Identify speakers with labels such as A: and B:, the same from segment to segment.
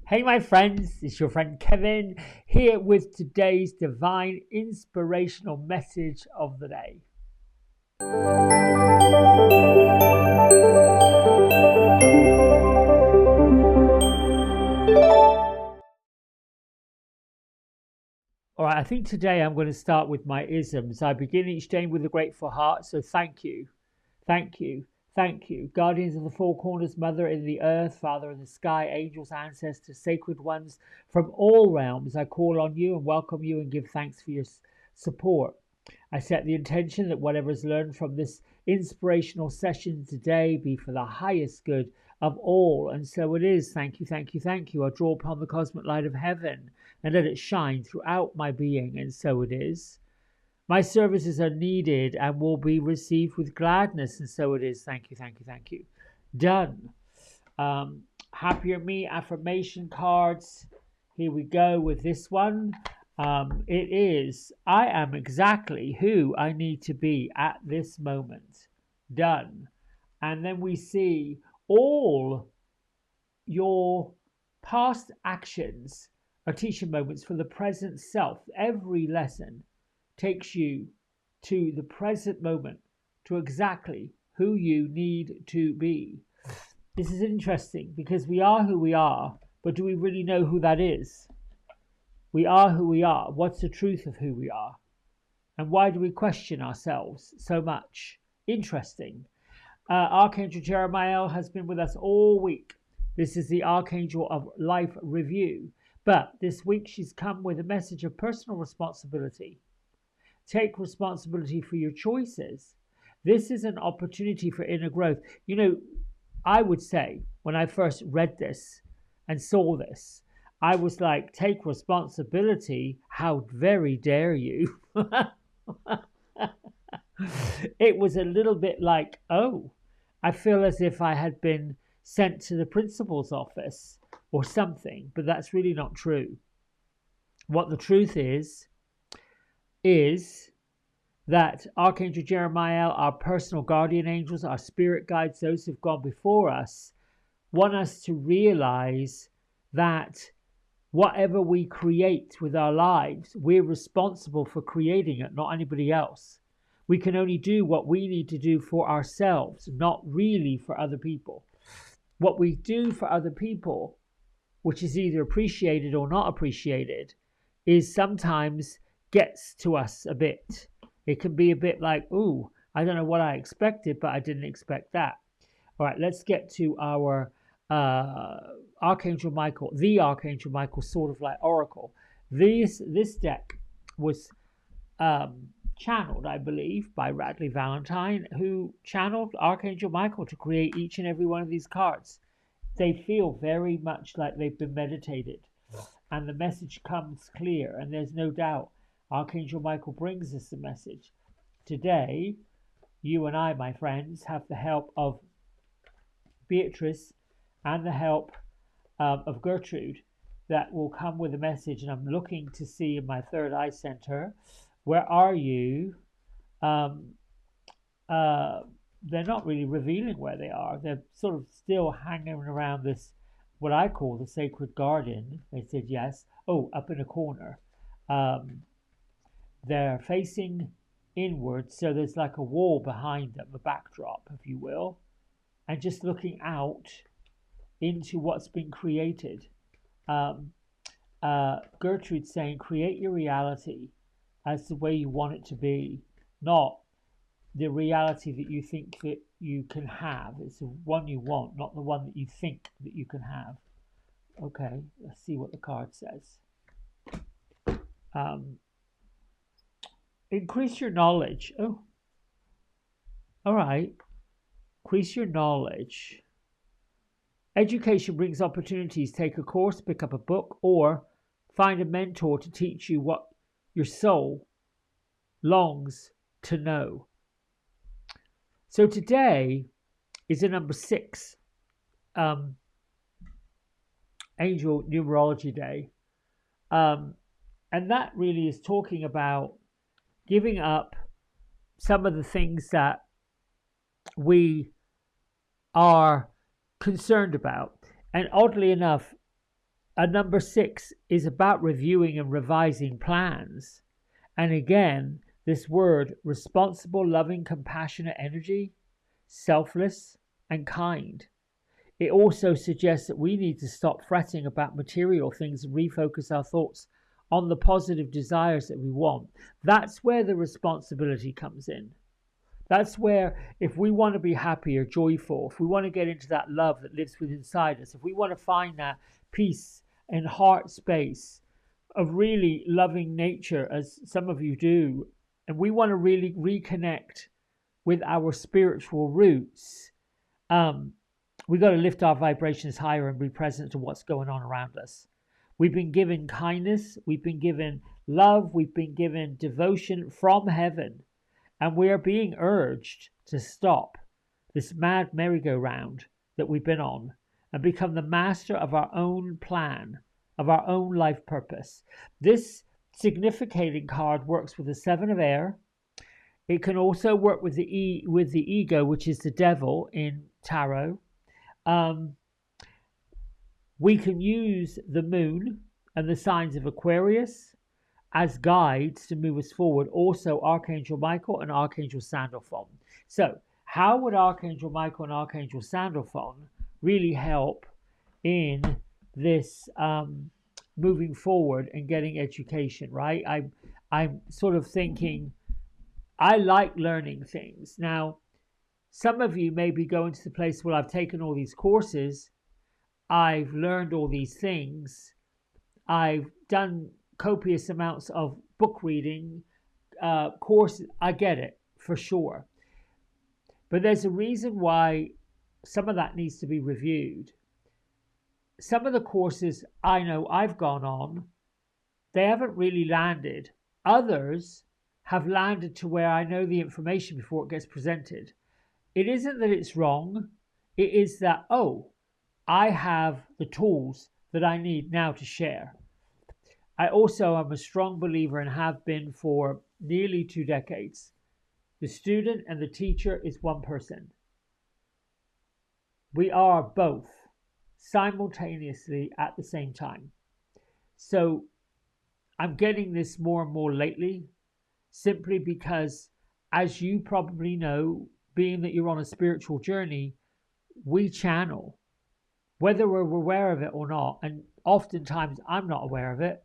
A: Hey, my friends, it's your friend Kevin here with today's divine inspirational message of the day. All right, I think today I'm going to start with my isms. I begin each day with a grateful heart, so thank you, thank you, thank you. Guardians of the four corners, Mother in the earth, Father in the sky, angels, ancestors, sacred ones from all realms, I call on you and welcome you and give thanks for your support. I set the intention that whatever is learned from this inspirational session today be for the highest good of all, and so it is. Thank you, thank you, thank you. I draw upon the cosmic light of heaven and let it shine throughout my being, and so it is. My services are needed and will be received with gladness, and so it is. Thank you, thank you, thank you. Done. Happier Me affirmation cards. Here we go with this one. It is, I am exactly who I need to be at this moment. Done. And then we see all your past actions are teaching moments for the present self. Every lesson takes you to the present moment, to exactly who you need to be. This is interesting because we are who we are, but do we really know who that is? We are who we are. What's the truth of who we are? And why do we question ourselves so much? Interesting. Archangel Jeremiah has been with us all week. This is the Archangel of Life Review. But this week she's come with a message of personal responsibility. Take responsibility for your choices. This is an opportunity for inner growth. You know, I would say when I first read this and saw this, I was like, take responsibility. How very dare you? It was a little bit like, oh, I feel as if I had been sent to the principal's office or something, but that's really not true. What the truth is that Archangel Jeremiah, our personal guardian angels, our spirit guides, those who've gone before us, want us to realize that whatever we create with our lives, we're responsible for creating it, not anybody else. We can only do what we need to do for ourselves, not really for other people. What we do for other people, which is either appreciated or not appreciated, is sometimes gets to us a bit. It can be a bit like, ooh, I don't know what I expected, but I didn't expect that. All right, let's get to our Archangel Michael, the Archangel Michael, sort of like Oracle. This deck was channeled, I believe, by Radley Valentine, who channeled Archangel Michael to create each and every one of these cards. They feel very much like they've been meditated, and the message comes clear, and there's no doubt Archangel Michael brings us the message. Today, you and I, my friends, have the help of Beatrice and the help of Gertrude that will come with a message. And I'm looking to see in my third eye center, where are you? They're not really revealing where they are. They're sort of still hanging around this, what I call the sacred garden. They said yes. Oh, up in a corner. They're facing inward, so there's like a wall behind them, a backdrop, if you will, and just looking out into what's been created. Gertrude saying, create your reality as the way you want it to be, not the reality that you think that you can have. It's the one you want, not the one that you think that you can have. Okay, let's see what the card says. Increase your knowledge. Oh, all right. Increase your knowledge. Education brings opportunities. Take a course, pick up a book, or find a mentor to teach you what your soul longs to know. So today is a number 6 angel numerology day. And that really is talking about giving up some of the things that we are concerned about. And oddly enough, Number 6 is about reviewing and revising plans. And again, this word, responsible, loving, compassionate energy, selfless, and kind. It also suggests that we need to stop fretting about material things and refocus our thoughts on the positive desires that we want. That's where the responsibility comes in. That's where, if we want to be happy or joyful, if we want to get into that love that lives within inside us, if we want to find that peace and heart space of really loving nature, as some of you do, and we want to really reconnect with our spiritual roots, we've got to lift our vibrations higher and be present to what's going on around us. We've been given kindness, we've been given love, we've been given devotion from heaven, and we are being urged to stop this mad merry-go-round that we've been on and become the master of our own plan, of our own life purpose. This significating card works with the 7 of air. It can also work with the ego, which is the devil in tarot. We can use the moon and the signs of Aquarius as guides to move us forward. Also, Archangel Michael and Archangel Sandalphon. So, how would Archangel Michael and Archangel Sandalphon really help in this moving forward and getting education, right? I'm sort of thinking, I like learning things. Now, some of you may be going to the place where I've taken all these courses, I've learned all these things, I've done copious amounts of book reading, courses. I get it, for sure. But there's a reason why some of that needs to be reviewed. Some of the courses I know I've gone on, they haven't really landed. Others have landed to where I know the information before it gets presented. It isn't that it's wrong. It is that, oh, I have the tools that I need now to share. I also am a strong believer and have been for nearly 2 decades. The student and the teacher is one person. We are both simultaneously at the same time. So I'm getting this more and more lately, simply because, as you probably know, being that you're on a spiritual journey, we channel, whether we're aware of it or not, and oftentimes I'm not aware of it.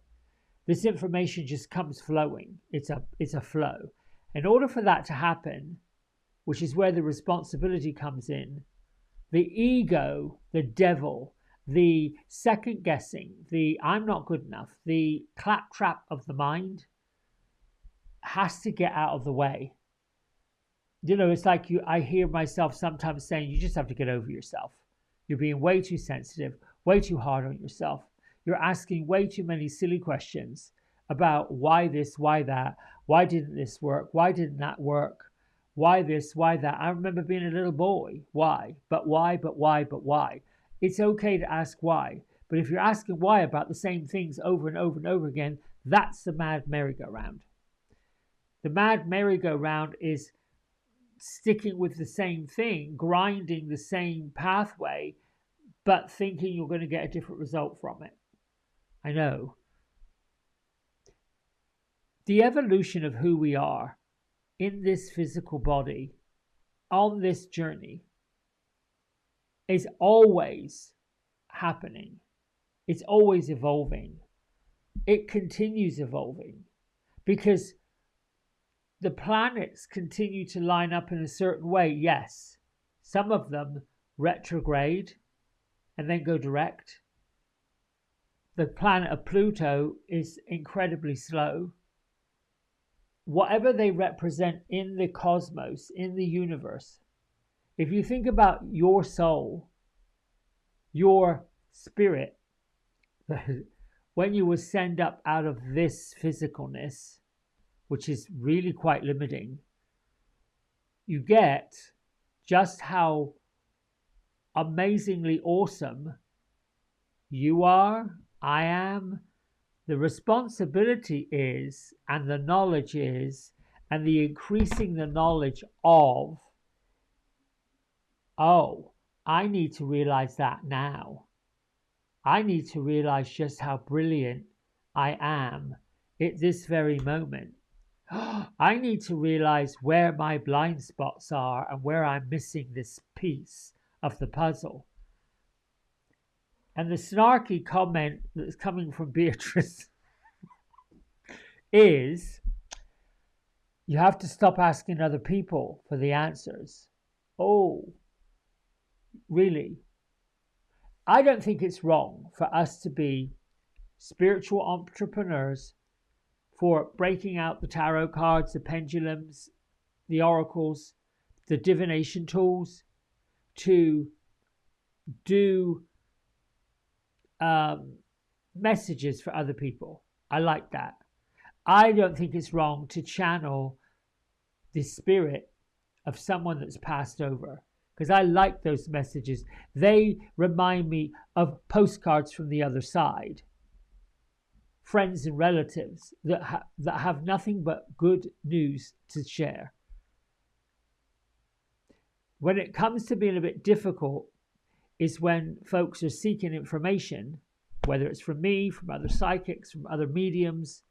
A: This information just comes flowing. It's a flow. In order for that to happen, which is where the responsibility comes in, the ego, the devil, the second guessing, the I'm not good enough, the claptrap of the mind has to get out of the way. You know, it's like I hear myself sometimes saying, you just have to get over yourself. You're being way too sensitive, way too hard on yourself. You're asking way too many silly questions about why this, why that, why didn't this work, why didn't that work, why this, why that. I remember being a little boy, why, but why, but why, but why. It's okay to ask why, but if you're asking why about the same things over and over and over again, that's the mad merry-go-round. The mad merry-go-round is sticking with the same thing, grinding the same pathway, but thinking you're going to get a different result from it. I know. The evolution of who we are in this physical body, on this journey, is always happening. It's always evolving. It continues evolving because the planets continue to line up in a certain way. Yes, some of them retrograde and then go direct. The planet of Pluto is incredibly slow. Whatever they represent in the cosmos, in the universe, if you think about your soul, your spirit, when you were sent up out of this physicalness, which is really quite limiting, you get just how amazingly awesome you are, I am. The responsibility is, and the knowledge is, and the increasing the knowledge of, oh, I need to realize that now. I need to realize just how brilliant I am at this very moment. I need to realize where my blind spots are and where I'm missing this piece of the puzzle. And the snarky comment that's coming from Beatrice is you have to stop asking other people for the answers. Oh, really? I don't think it's wrong for us to be spiritual entrepreneurs, for breaking out the tarot cards, the pendulums, the oracles, the divination tools, to do messages for other people. I like that. I don't think it's wrong to channel the spirit of someone that's passed over, because I like those messages. They remind me of postcards from the other side, friends and relatives that have nothing but good news to share. When it comes to being a bit difficult is when folks are seeking information, whether it's from me, from other psychics, from other mediums,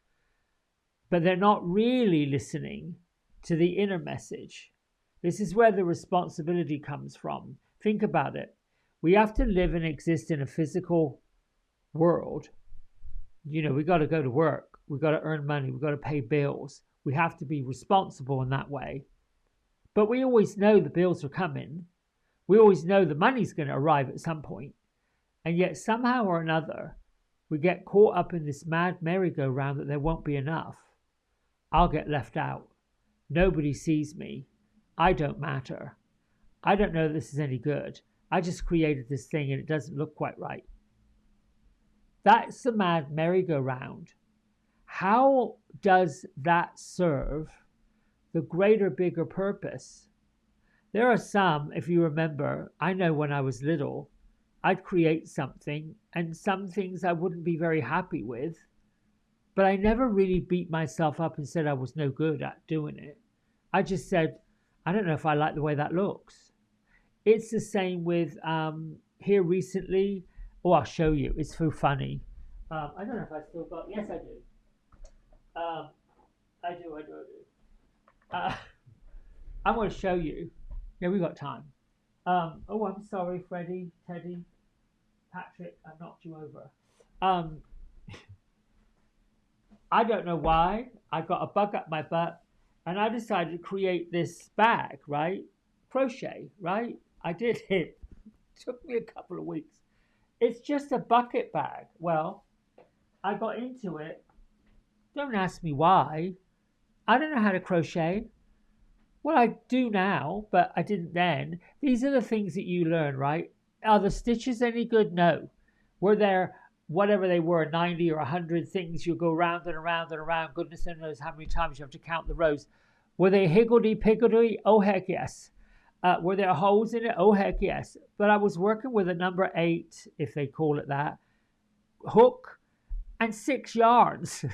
A: but they're not really listening to the inner message. This is where the responsibility comes from. Think about it. We have to live and exist in a physical world. You know, we got to go to work. We got to earn money. We got to pay bills. We have to be responsible in that way. But we always know the bills are coming. We always know the money's going to arrive at some point. And yet somehow or another, we get caught up in this mad merry-go-round that there won't be enough. I'll get left out. Nobody sees me. I don't matter. I don't know this is any good. I just created this thing and it doesn't look quite right. That's the mad merry-go-round. How does that serve the greater, bigger purpose? There are some, if you remember, I know when I was little, I'd create something and some things I wouldn't be very happy with, but I never really beat myself up and said I was no good at doing it. I just said, I don't know if I like the way that looks. It's the same with here recently. Oh, I'll show you. It's so funny. I don't know if I still got. Yes, I do. I do. I'm going to show you. Yeah, we got time. Oh, I'm sorry, Freddie, Teddy, Patrick. I knocked you over. I don't know why. I got a bug up my butt, and I decided to create this bag. Right, crochet. Right, I did it. It took me a couple of weeks. It's just a bucket bag. Well, I got into it. Don't ask me why. I don't know how to crochet. Well, I do now, but I didn't then. These are the things that you learn, right? Are the stitches any good? No. Were there, whatever they were, 90 or 100 things you go round and around and around? Goodness knows how many times you have to count the rows. Were they higgledy-piggledy? Oh, heck yes. Were there holes in it? Oh, heck yes. But I was working with a number 8, if they call it that, hook and 6 yarns.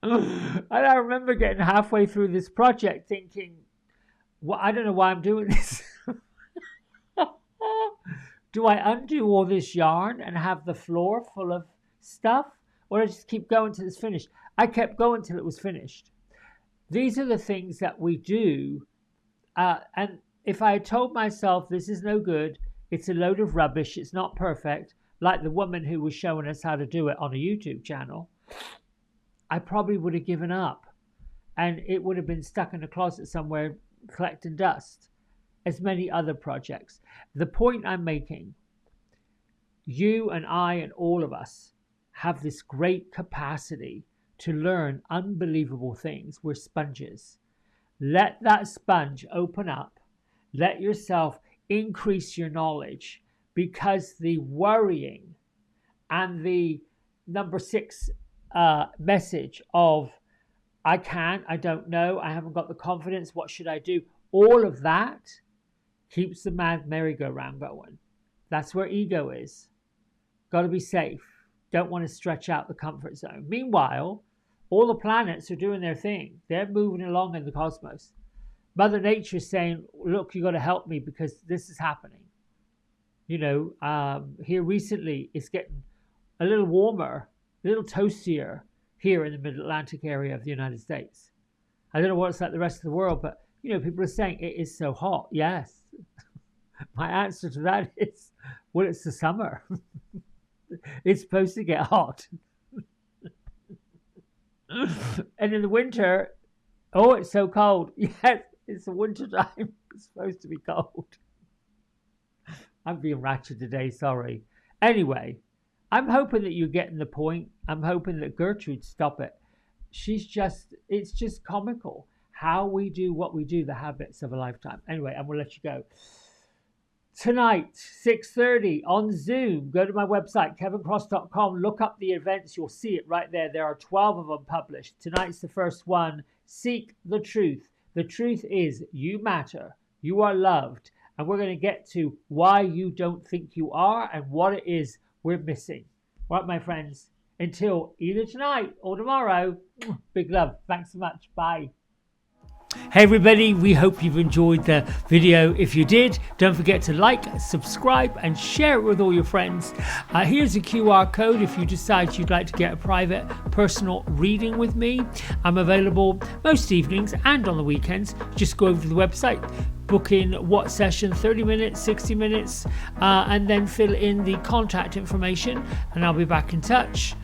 A: And I remember getting halfway through this project thinking, well, I don't know why I'm doing this. Do I undo all this yarn and have the floor full of stuff? Or I just keep going till it's finished? I kept going till it was finished. These are the things that we do. And if I had told myself this is no good, it's a load of rubbish, it's not perfect, like the woman who was showing us how to do it on a YouTube channel, I probably would have given up. And it would have been stuck in a closet somewhere collecting dust, as many other projects. The point I'm making, you and I and all of us have this great capacity to learn unbelievable things. We're sponges. Let that sponge open up. Let yourself increase your knowledge, because the worrying and the number 6 message of I don't know, I haven't got the confidence, what should I do? All of that keeps the mad merry-go-round going. That's where ego is. Got to be safe. Don't want to stretch out the comfort zone. Meanwhile, all the planets are doing their thing. They're moving along in the cosmos. Mother Nature is saying, look, you got to help me because this is happening. Here recently it's getting a little warmer, a little toastier here in the mid-Atlantic area of the United States. I don't know what it's like the rest of the world, but people are saying it is so hot. Yes. My answer to that is, well, it's the summer. It's supposed to get hot. And in the winter, oh, it's so cold. Yes, it's the winter time. It's supposed to be cold. I'm being ratchet today, sorry. Anyway, I'm hoping that you're getting the point. I'm hoping that Gertrude stop it. It's just comical how we do what we do, the habits of a lifetime. Anyway, I'm going to let you go. Tonight, 6:30 on Zoom. Go to my website, kevincross.com. Look up the events. You'll see it right there. There are 12 of them published. Tonight's the first one. Seek the truth. The truth is you matter. You are loved. And we're going to get to why you don't think you are and what it is we're missing. All right, my friends. Until either tonight or tomorrow, big love. Thanks so much. Bye. Hey everybody, we hope you've enjoyed the video. If you did, don't forget to like, subscribe and share it with all your friends. Here's a QR code if you decide you'd like to get a private personal reading with me. I'm available most evenings and on the weekends. Just go over to the website, book in what session, 30 minutes, 60 minutes, and then fill in the contact information and I'll be back in touch.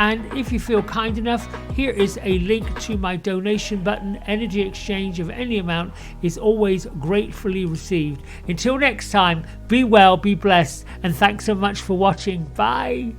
A: And if you feel kind enough, here is a link to my donation button. Energy exchange of any amount is always gratefully received. Until next time, be well, be blessed, and thanks so much for watching. Bye.